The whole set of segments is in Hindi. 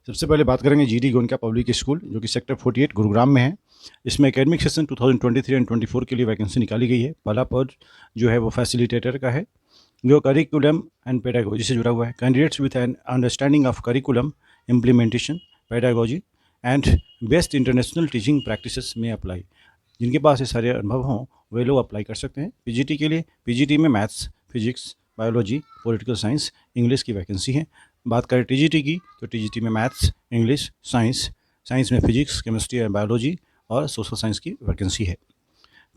सबसे पहले बात करेंगे जीडी गोयनका पब्लिक स्कूल जो कि सेक्टर 48 गुरुग्राम में है। इसमें एकेडमिक सेशन 2023 एंड 24 के लिए वैकेंसी निकाली गई है। पहला पद जो है वो फैसिलिटेटर का है, जो करिकुलम एंड पेडागोजी से जुड़ा हुआ है। Candidates with an understanding of curriculum implementation, pedagogy and best international teaching practices में अप्लाई। जिनके पास ये सारे अनुभव हों वे लोग अप्लाई कर सकते हैं। पीजीटी के लिए, पीजीटी में maths, physics, biology, political science, English की वैकेंसी है। बात करें टीजीटी की तो टीजीटी में मैथ्स, इंग्लिश, साइंस, साइंस में फिजिक्स, केमिस्ट्री एंड बायोलॉजी और सोशल साइंस की वैकेंसी है।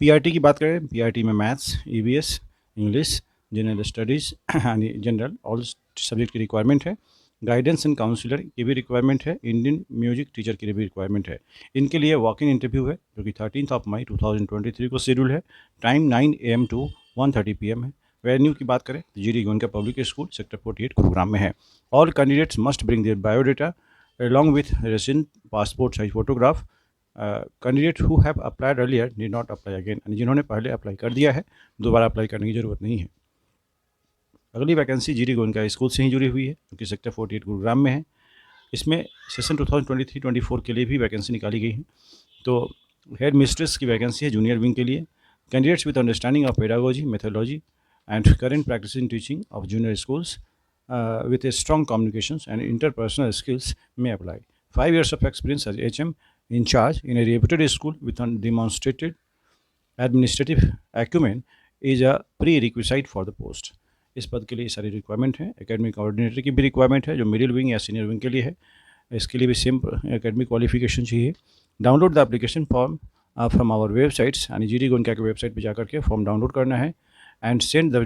पीआरटी की बात करें, पीआरटी में maths, EVS, English, general studies यानी जनरल ऑल सब्जेक्ट की रिक्वायरमेंट है। गाइडेंस एंड काउंसलर की भी रिक्वायरमेंट है। इंडियन म्यूजिक टीचर की भी रिक्वायरमेंट है। इनके लिए वॉक इन इंटरव्यू है जो कि 13 मई 2023 को शेड्यूल है। टाइम 9 AM टू 1:30 PM है। वेन्यू की बात करें तो GD Goenka public school sector 48 Gurugram में है। All candidates must bring their biodata along with recent passport size photograph. Candidate who have applied earlier need not apply again, यानी जिन्होंने पहले अप्लाई कर दिया है दोबारा अप्लाई करने की ज़रूरत नहीं है। अगली वैकेंसी जीडी गोयनका स्कूल से ही जुड़ी हुई है जो कि सेक्टर 48 गुरुग्राम में है। इसमें सेशन 2023-24 के लिए भी वैकेंसी निकाली गई है। तो हेड मिस्ट्रेस की वैकेंसी है जूनियर विंग के लिए। Candidates with understanding of pedagogy, methodology and current practice in teaching of junior schools with a strong communications and interpersonal skills may apply. 5 years of experience as HM in charge in a reputed school with demonstrated administrative acumen is a prerequisite for the post. इस पद के लिए सारी रिक्वायरमेंट है। एकेडमिक कोऑर्डिनेटर की भी रिक्वायरमेंट है जो मिडिल विंग या सीनियर विंग के लिए है। इसके लिए भी सेम एकेडमिक क्वालिफिकेशन चाहिए। Download the application form from our websites, यानी जीडी गोयनका के वेबसाइट पर जाकर के फॉर्म डाउनलोड करना है and send the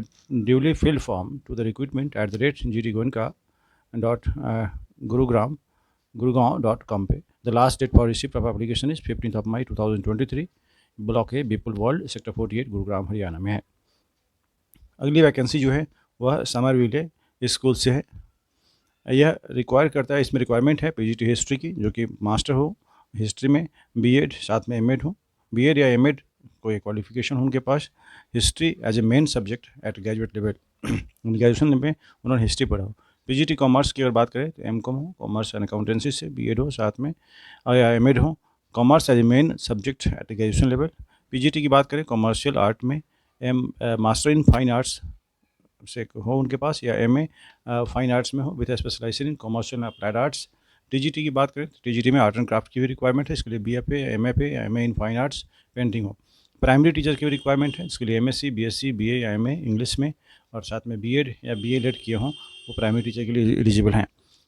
duly filled form to the recruitment@gdgoenka.gurugram.com पे। The last date for receipt of application is 15 May 2023। Block है बिपुल वर्ल्ड, सेक्टर 48 गुरुग्राम हरियाणा में है। अगली वैकेंसी जो है वह समरविले स्कूल से है। यह रिक्वायर करता है, इसमें रिक्वायरमेंट है पीजीटी हिस्ट्री की जो कि मास्टर हो हिस्ट्री में, बीएड साथ में एमएड हो, बीएड या एमएड कोई क्वालिफिकेशन हो उनके पास। History as a main subject at graduate level, graduation में उन्होंने हिस्ट्री पढ़ा हो। पीजीटी कॉमर्स की अगर बात करें तो एमकॉम हो, कॉमर्स एंड अकाउंटेंसी से बीएड हो साथ में, और या एमएड हो, commerce as a main subject at graduation level. PGT की बात करें कॉमर्शियल आर्ट में मास्टर इन फाइन आर्ट्स से हो उनके पास, या एमए फाइन आर्ट्स में हो with specialisation in commercial and applied arts. TGT की बात करें तो टीजीटी में आर्ट एंड क्राफ्ट की भी रिक्वायरमेंट है। इसके लिए बीएफए, एमएफए या एमए इन फाइन आर्ट्स पेंटिंग हो। प्राइमरी टीचर की भी रिक्वायरमेंट है। इसके लिए एमएससी, बीएससी, बीए या एमए इंग्लिश में और साथ में बीएड या बीएलएड किए हों वो प्राइमरी टीचर के लिए एलिजिबल हैं।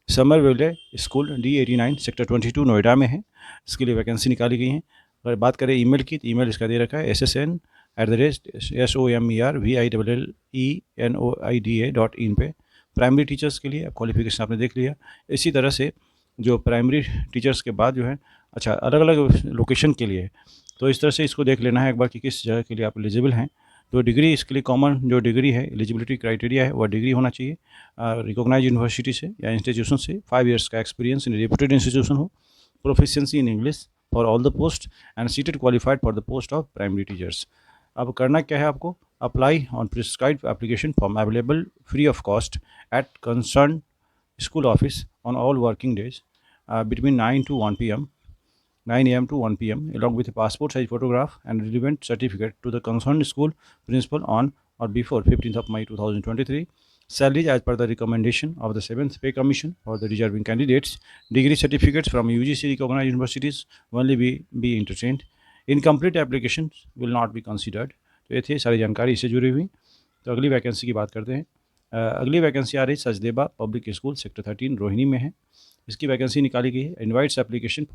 Somerville school D89 sector 22 Noida में है। इसके लिए वैकेंसी निकाली गई है। अगर बात करें ईमेल की तो ईमेल इसका दे रखा है SSN@SOMERVILLENOIDA.in पे। प्राइमरी टीचर्स के लिए क्वालिफिकेशन आपने देख लिया। इसी तरह से जो प्राइमरी टीचर्स के बाद जो है अच्छा अलग अलग लोकेशन के लिए, तो इस तरह से इसको देख लेना है एक बार कि किस जगह के लिए आप एलिजिबल हैं। तो डिग्री इसके लिए कॉमन जो डिग्री है एलिजिबिलिटी क्राइटेरिया है वह डिग्री होना चाहिए रिकॉग्नाइज यूनिवर्सिटी से या इंस्टीट्यूशन से। 5 years का एक्सपीरियंस इन रेपुटेड इंस्टीट्यूशन हो। Proficiency in English for all the post and seated qualified for the post of primary teachers. अब करना क्या है आपको, apply on prescribed application form available free of cost at concern school office on all working days between 9 to 1 p.m. 9 a.m. to 1 p.m. along with a passport size photograph and relevant certificate to the concerned school principal on or before 15 May 2023. Salaries as per the recommendation of the 7th Pay Commission for the deserving candidates. Degree certificates from UGC recognized universities only be entertained. Incomplete applications will not be considered. तो ये थी सारी जानकारी इससे जुड़ी हुई। तो अगली वैकेंसी की बात करते हैं। अगली वैकेंसी आ रही Sachdeva public school sector 13 Rohini में है। इसकी वैकेंसी निकाली गई है। Invites application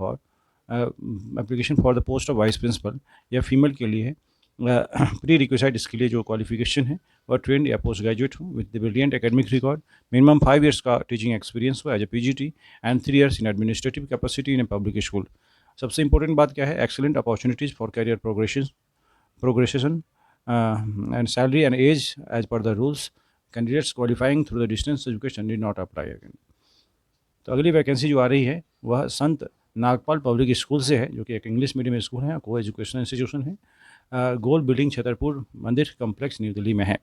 for the post of vice principal या फीमेल के लिए है। प्री रिक्वेसाइड इसके लिए जो क्वालिफिकेशन है वह ट्रेंड या पोस्ट ग्रेजुएट हो with the brilliant academic record, minimum 5 years का टीचिंग एक्सपीरियंस हो as a PGT and 3 years in administrative capacity in a public school. सबसे इंपॉर्टेंट बात क्या है, excellent opportunities for career progression and salary and as as per the rules. Candidates qualifying through the distance education did not apply again. तो अगली वैकेंसी जो आ रही है वह संत नागपाल पब्लिक स्कूल से है जो कि एक इंग्लिश मीडियम स्कूल है, को एजुकेशनल इंस्टीट्यूशन है। गोल बिल्डिंग छतरपुर मंदिर कम्प्लेक्स न्यू दिल्ली में है,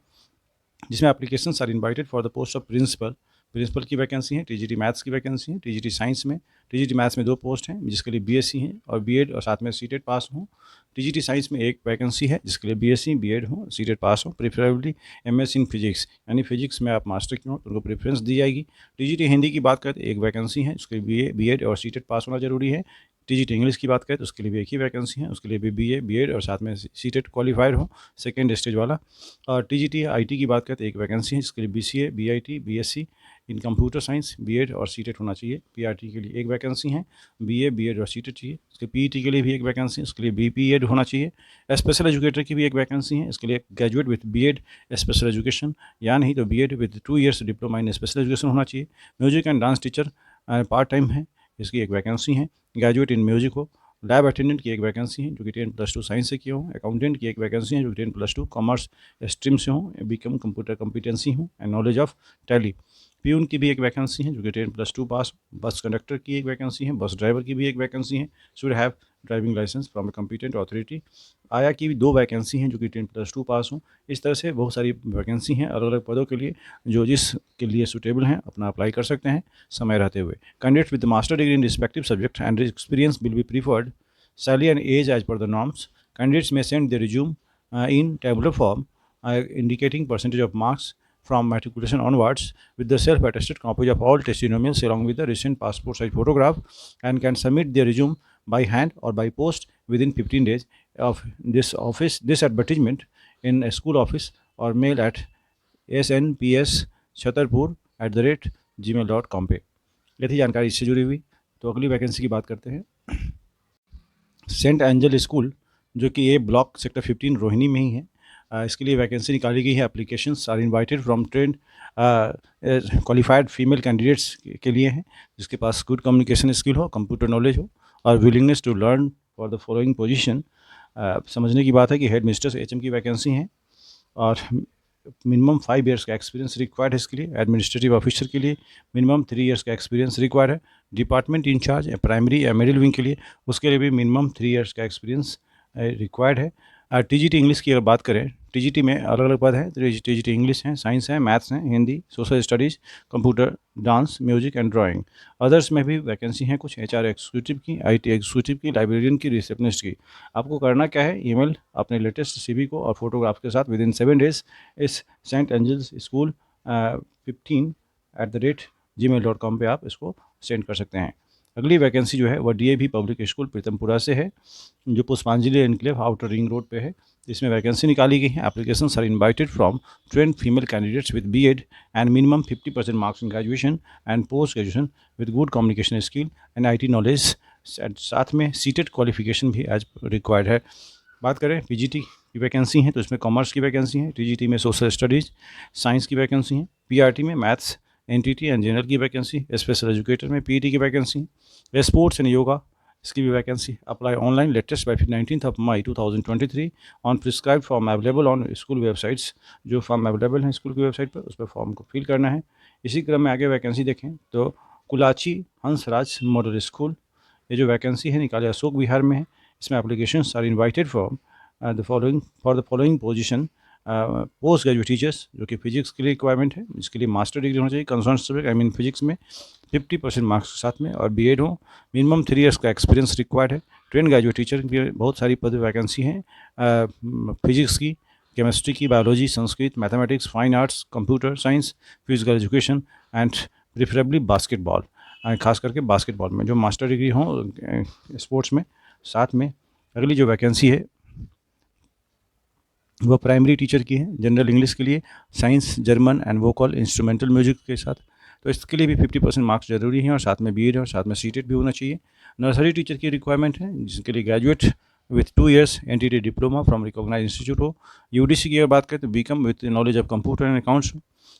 जिसमें applications are invited for the post of principal principal की वैकेंसी है, टीजीटी मैथ्स की वैकेंसी है, टीजीटी साइंस में, टीजीटी मैथ्स में 2 पोस्ट हैं जिसके लिए बीएससी हैं और बीएड और साथ में सीटेट पास हों। टीजीटी साइंस में 1 वैकेंसी है जिसके लिए बीएससी बीएड हो, सीटेट पास हो, प्रेफरेबली एमएससी इन फिजिक्स, यानी फिजिक्स में आप मास्टर की हो तो उनको प्रेफरेंस दी जाएगी। टीजीटी हिंदी की बात करें तो 1 वैकेंसी है, उसके लिए बीएड और सीटेट पास होना जरूरी है। टीजीटी इंग्लिश की बात करें तो उसके लिए भी 1 ही वैकेंसी है, उसके लिए भी बीए बीएड और साथ में सीटेट क्वालिफाइड हो, सेकेंड स्टेज वाला। और टीजीटी आईटी की बात करें तो 1 वैकेंसी है जिसके लिए BCA BIT BSc in computer science BEd और सीटेट होना चाहिए। पीआरटी के लिए 1 वैकेंसी है, बीए बीएड और सीटेट चाहिए। उसके पीईटी के लिए भी 1 वैकेंसी है, उसके लिए बीपीएड होना चाहिए। स्पेशल एजुकेटर की भी 1 वैकेंसी है, इसके लिए graduate with BEd special education या नहीं तो BEd with 2 years diploma in special education होना चाहिए। Music and dance teacher part time है, इसकी 1 वैकेंसी है। ग्रेजुएट इन म्यूजिक हो। लैब अटेंडेंट की 1 वैकेंसी है जो कि 10+2 साइंस से किए हों। अकाउंटेंट की 1 वैकेंसी है जो कि 10+2 कॉमर्स स्ट्रीम से हों, बीकॉम कंप्यूटर कॉम्पिटेंसी हो and knowledge of tally. Peon की भी 1 वैकेंसी है जो कि 10+2 पास। बस कंडक्टर की 1 वैकेंसी है, बस ड्राइवर की भी 1 वैकेंसी है, should have driving licence from a competent authority. आया की भी 2 वैकेंसी हैं जो कि 10+2 पास हों। इस तरह से बहुत सारी वैकेंसी हैं अलग अलग पदों के लिए, जो जिसके लिए सूटेबल हैं अपना अप्लाई कर सकते हैं समय रहते हुए। Candidates with master degree in respective subject and experience will be preferred. Salary and age as per the norms. Candidates may send their resume in tabular form indicating percentage of marks from matriculation onwards with the self-attested copies of all testimonials along with the recent passport size photograph, and can submit their resume by hand or by post within 15 days of this advertisement in a school office or mail at snpschatarpur@gmail.com पे। ये थी जानकारी इससे जुड़ी हुई। तो अगली वैकेंसी की बात करते हैं। सेंट एंजल स्कूल जो कि ये ब्लॉक सेक्टर 15 रोहिणी में ही है, इसके लिए वैकेंसी निकाली गई है। Applications are invited from trained qualified female candidates के लिए हैं जिसके पास गुड कम्युनिकेशन स्किल हो, कंप्यूटर नॉलेज हो और willingness to learn for the following position. समझने की बात है कि हेड मिस्ट्रेस एचएम की वैकेंसी है और मिनिमम 5 ईयर्स का एक्सपीरियंस रिक्वायर्ड है इसके लिए। एडमिनिस्ट्रेटिव ऑफिसर के लिए मिनिमम 3 ईयर्स का एक्सपीरियंस रिक्वायर्ड है। डिपार्टमेंट इंचार्ज प्राइमरी या मिडिल विंग के लिए उसके लिए भी मिनिमम 3 ईयर्स का एक्सपीरियंस रिक्वायर्ड है। टीजीटी इंग्लिश की अगर बात करें, टीजीटी में अलग अलग पद हैं। टीजीटी इंग्लिश हैं, साइंस है, मैथ्स हैं, Hindi, social studies, computer, dance, music and drawing. Others में भी वैकेंसी हैं कुछ, एचआर एग्जीक्यूटिव की, आईटी एग्जीक्यूटिव की, लाइब्रेरियन की, रिसेप्शनिस्ट की। आपको करना क्या है, ईमेल अपने लेटेस्ट सीवी को और फोटोग्राफ के साथ विदिन 7 डेज इस सेंट एंजल्स स्कूल 15@gmail.com पे आप इसको सेंड कर सकते हैं। अगली वैकेंसी जो है वह डीएवी पब्लिक स्कूल प्रीतमपुरा से है जो पुष्पांजलि एनक्लेव आउटर रिंग रोड पे है। इसमें वैकेंसी निकाली गई है। Application are invited from trained female candidates with BEd and minimum 50% marks in graduation and post graduation with good communication skill and IT knowledge, साथ में सीटेट क्वालिफिकेशन भी एज रिक्वायर्ड है। बात करें पीजीटी की वैकेंसी है तो इसमें कॉमर्स की वैकेंसी है, टीजीटी में सोशल स्टडीज़, साइंस की वैकेंसी है, पीआरटी में मैथ्स, एनटीटी एंड जनरल की वैकेंसी, स्पेशल एजुकेटर में पीटी की वैकेंसी, स्पोर्ट्स एंड योगा इसकी भी vacancy. Apply online latest by 19 May 2023 on prescribe form available on school websites. जो फॉर्म अवेलेबल हैं स्कूल की वेबसाइट पर उस पर फॉर्म को फिल करना है। इसी क्रम में आगे वैकेंसी देखें तो कुलाची हंसराज मॉडल स्कूल, ये जो वैकेंसी है निकाले अशोक विहार में है। इसमें applications are invited from the following position. Post graduate teachers जो कि फिजिक्स के लिए रिक्वायरमेंट है, जिसके लिए मास्टर डिग्री होना चाहिए concern subject I mean physics में 50% मार्क्स के साथ में और बीएड हो। मिनिमम 3 ईयर्स का एक्सपीरियंस रिक्वायर्ड है। ट्रेन ग्रेजुएट टीचर की बहुत सारी पद वैकेंसी हैं, फिजिक्स की, केमिस्ट्री की, biology, Sanskrit, mathematics, fine arts, computer science, physical education and preferably basketball, खास करके बास्केटबॉल में जो मास्टर डिग्री हो स्पोर्ट्स में। साथ में अगली जो वैकेंसी है वो प्राइमरी टीचर की है, जनरल इंग्लिश के लिए, science, German and vocal, instrumental music के साथ। तो इसके लिए भी 50% मार्क्स जरूरी हैं और साथ में बीएड और साथ में सीटेट भी होना चाहिए। नर्सरी टीचर की रिक्वायरमेंट है जिसके लिए graduate with 2 years NTT diploma from recognize institute हो। यूडीसी की अगर बात करें तो BCom with knowledge of computer and accounts.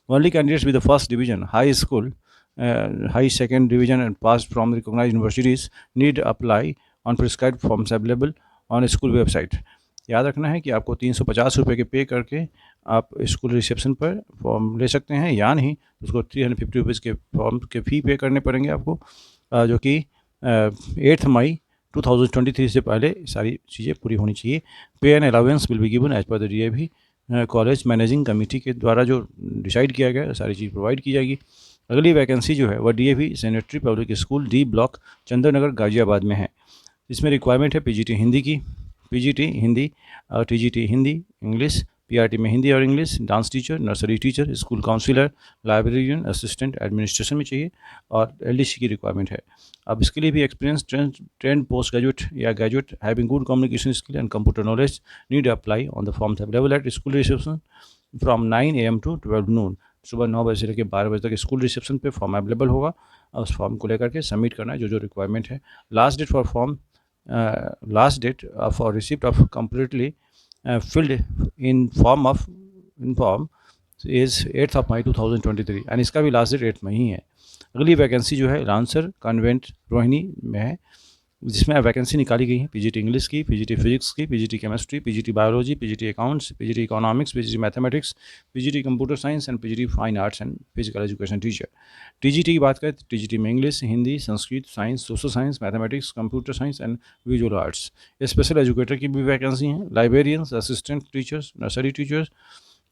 Only candidates with the first division high school high second division and pass from recognize universities need apply on prescribed forms available on school website. याद रखना है कि आपको 350 रुपये के पे करके आप स्कूल रिसेप्शन पर फॉर्म ले सकते हैं, या नहीं उसको 350 रुपीज़ के फॉर्म के फ़ी पे करने पड़ेंगे आपको, जो कि 8 मई 2023 से पहले सारी चीज़ें पूरी होनी चाहिए। Pay and allowance will be given as per the DAV college managing committee के द्वारा जो डिसाइड किया गया सारी चीज़ प्रोवाइड की जाएगी। अगली वैकेंसी जो है वह DAV sanitary public school D block Chandranagar Ghaziabad में है। इसमें रिक्वायरमेंट है PGT हिंदी की, PGT हिंदी और TGT हिंदी इंग्लिश, PRT में हिंदी और English, dance teacher, nursery teacher, school counsellor, librarian, assistant administration में चाहिए और LDC की रिक्वायरमेंट है। अब इसके लिए भी एक्सपीरियंस ट्रेंड पोस्ट ग्रेजुएट या graduate having good communication skill and computer knowledge need apply on the forms available at school reception from 9 AM to 12 noon. सुबह 9 बजे से लेकर 12 बजे तक स्कूल रिसेप्शन पे फॉर्म अवेलेबल होगा और उस फॉर्म को लेकर के सबमिट करना है जो रिक्वायरमेंट है। Last date for form last date for receipt of completely filled in form is 8th of May 2023 and इसका भी लास्ट डेट 8 मई ही है। अगली वैकेंसी जो है लांसर कॉन्वेंट रोहिणी में है, जिसमें वैकेंसी निकाली गई है PGT इंग्लिश की, PGT फिजिक्स की, PGT chemistry, PGT biology, PGT accounts, PGT economics, PGT mathematics, PGT computer science and PGT fine arts and physical education teacher. TGT की बात करें तो TGT में English, Hindi, Sanskrit, science, social science, mathematics, computer science and visual arts. Special educator की भी वैकेंसी हैं, librarians, assistant teachers, nursery teachers,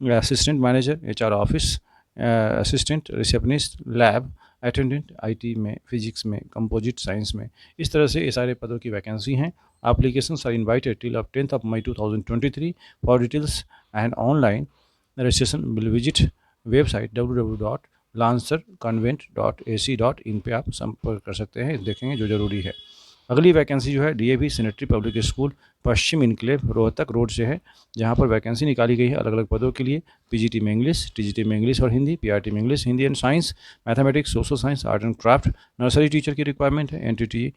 assistant manager HR office, assistant receptionist, lab attendant, IT में, फिजिक्स में, कंपोजिट साइंस में। इस तरह से ये सारे पदों की वैकेंसी हैं। Applications are invited till 10th of May 2023 for details and online registration will visit website www.lancerconvent.ac.in पे आप संपर्क कर सकते हैं, देखेंगे जो ज़रूरी है। अगली वैकेंसी जो है DAV सैनिटरी पब्लिक स्कूल पश्चिम इनक्लेव रोहतक रोड से है, जहां पर वैकेंसी निकाली गई है अलग अलग पदों के लिए। PGT में इंग्लिश, TGT में इंग्लिश और हिंदी, PRT में English, Hindi and science, mathematics, social science, art and craft, nursery teacher की रिक्वायरमेंट है, NTT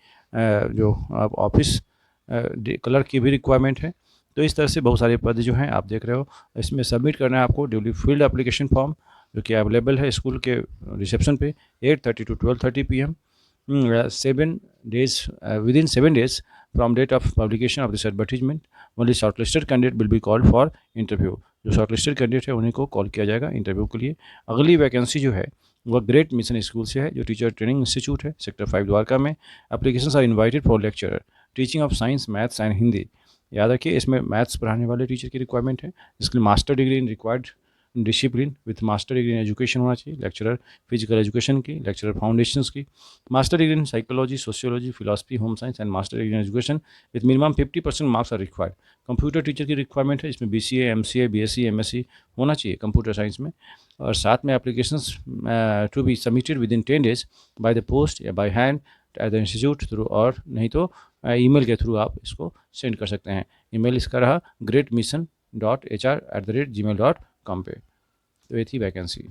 जो ऑफिस क्लर्क की भी रिक्वायरमेंट है। तो इस तरह से बहुत सारे पद जो हैं आप देख रहे हो। इसमें सबमिट करना है आपको ड्यूली फील्ड एप्लीकेशन फॉर्म, जो कि अवेलेबल है स्कूल के रिसेप्शन पे 8:30 to 12:30 PM 7 days within 7 days from date of publication of this advertisement only shortlisted candidate will be called for interview। जो शॉर्टलिस्टेड कैंडिडेट है उन्हीं को कॉल किया जाएगा इंटरव्यू के लिए। अगली वैकेंसी जो है वह ग्रेट मिशन स्कूल से है, जो टीचर ट्रेनिंग इंस्टीट्यूट है सेक्टर 5 द्वारका में। Applications are invited for lecturer teaching of science, maths and Hindi. याद रखिए इसमें मैथ्स पढ़ाने वाले टीचर की रिक्वायरमेंट है, जिसके लिए master degree in required discipline with master degree in education होना चाहिए, लेक्चरर फिजिकल एजुकेशन की, लेक्चरर फाउंडेशंस की, master degree in psychology, sociology, philosophy, home science and master degree in education with minimum 50% marks are required. Computer teacher की रिक्वायरमेंट है, इसमें BCA, MCA, BSc, MSc होना चाहिए कंप्यूटर साइंस में। और साथ में applications to be submitted within 10 days by the post या by hand at the institute through, और नहीं तो ईमेल के थ्रू आप इसको सेंड कर सकते हैं। ईमेल इसका रहा greatmission.hr@gmail.com पे। तो ये थी वैकेंसी।